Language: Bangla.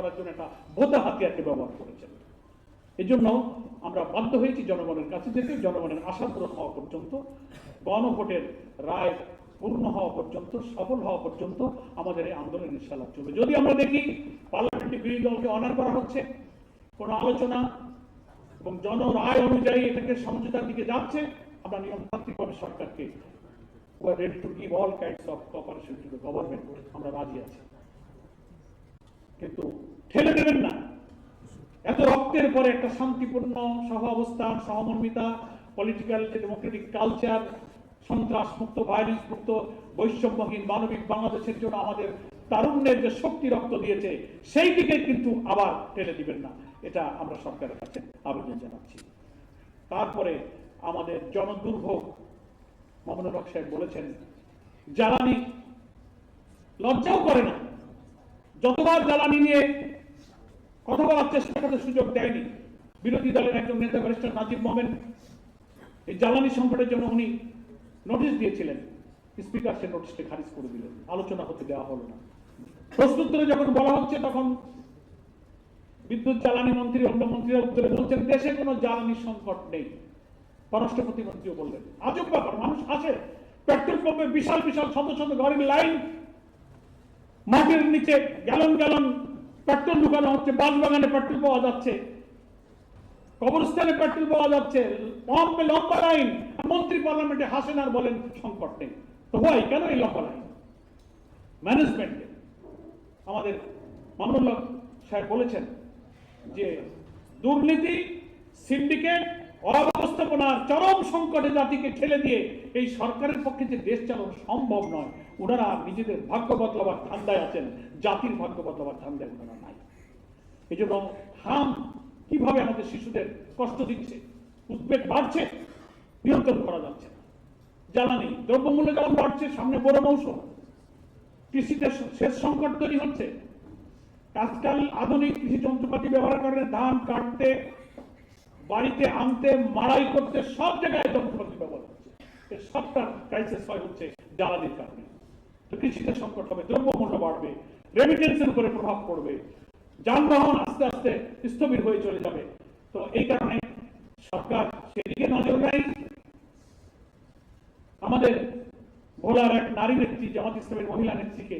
করার জন্য একটা ভোতা হাতিয়ারকে ব্যবহার করেছেন। এই জন্য আমরা বাধ্য হয়েছি জনগণের কাছে যেতে, জনগণের আশা পূরণ হওয়া পর্যন্ত, গণভোটের রায় পূর্ণ হওয়া পর্যন্ত, সফল হওয়া পর্যন্ত আমাদের এই আন্দোলন ইনশাআল্লাহ চলবে। যদি আমরা দেখি পার্লামেন্টে বিরোধী দলকে অনার করা হচ্ছে, কোনো আলোচনা এবং জনরায় অনুযায়ী এটাকে সমঝোতার দিকে যাচ্ছে, আমরা নিয়মতান্ত্রিকভাবে সরকারকে ready to give all kinds of cooperation to the government, আমরা রাজি আছি, কিন্তু ঠেলে দেবেন না। এত রক্তের পরে একটা শান্তিপূর্ণ সহ অবস্থান, সহমর্মিতা, পলিটিক্যাল ডেমোক্রেটিক কালচার, সন্ত্রাস মুক্ত, ভায়োলেন্স মুক্ত, বৈষম্যহীন মানবিক বাংলাদেশের জন্য আমাদের তারুণ্যের যে শক্তি রক্ত দিয়েছে, সেই দিকে কিন্তু আবার ঠেলে দিবেন না, এটা আমরা সরকারের কাছে আবেদন জানাচ্ছি। তারপরে আমাদের জনদুর্ভোগ, মামুনুল হক সাহেব বলেছেন জ্বালানি লজ্জাও করে না, যতবার জ্বালানি নিয়ে কথা বলার চেষ্টা করতে সুযোগ দেয়নি। বিরোধী দলের একজন নেতা ব্যারিস্টার নাজিব মোমেন এই জ্বালানি সংকটের জন্য উনি নোটিশ দিয়েছিলেন, স্পিকার সে নোটিশকে খারিজ করে দিলেন, আলোচনা হতে দেওয়া হলো না। প্রশ্নোত্তরে যখন বলা হচ্ছে তখন বিদ্যুৎ জ্বালানি মন্ত্রী, অন্য মন্ত্রীরা উত্তরে বলছেন দেশে কোনো জ্বালানি সংকট নেই। পররাষ্ট্র প্রতিমন্ত্রীও বললেন, আজব ব্যাপার, মানুষ আসে পেট্রোল পাম্পে বিশাল বিশাল শত শত ঘরের লাইন, মাটির নিচে গ্যালন গ্যালন পেট্রোল ঢুকানো হচ্ছে, বাঁশবাগানে পেট্রোল পাওয়া যাচ্ছে, কবরস্থানে পেট্রোল পাওয়া যাচ্ছে, পাম্পে লম্বা লাইন, মন্ত্রী পার্লামেন্টে হাসেন আর বলেন সংকট নেই। তো হয় কেন এই লম্বা লাইন? ম্যানেজমেন্টে আমাদের মামুনুল হক সাহেব বলেছেন যে দুর্নীতি, সিন্ডিকেট, অব্যবস্থাপনার চরম সংকটে জাতিকে ঠেলে দিয়ে এই সরকারের পক্ষে যে দেশ চালানো সম্ভব নয়। ওনারা নিজেদের ভাগ্য বদলাবার ধান্দায় আছেন, জাতির ভাগ্য বদলাবার ধান্দায় ওনারা নাই। এই জন্য হাম কিভাবে আমাদের শিশুদের কষ্ট দিচ্ছে, উদ্বেগ বাড়ছে, নিয়ন্ত্রণ করা যাচ্ছে না। জ্বালানি দ্রব্যমূল্য যেমন বাড়ছে, সামনে বড় মৌসুম, কৃষিতে সেচ সংকট তৈরি হচ্ছে। আজকাল আধুনিক কৃষি যন্ত্রপাতি ব্যবহার করে ধান কাটতে, বাড়িতে আনতে, মাড়াই করতে সব জায়গায় যন্ত্রপাতি ব্যবহার হচ্ছে। এর সবটা ক্রাইসিস হয় হচ্ছে জ্বালানির কারণে। তো কৃষিতে সংকট হবে, দ্রব্যমূল্য বাড়বে, রেমিটেন্সের উপরে প্রভাব পড়বে, যানবাহন আস্তে আস্তে স্থবির হয়ে চলে যাবে। তো এই কারণে সরকার সেদিকে নজর নেয়। আমাদের ভোলার এক নারী নেত্রী, জামাত ইসলামের মহিলা নেত্রীকে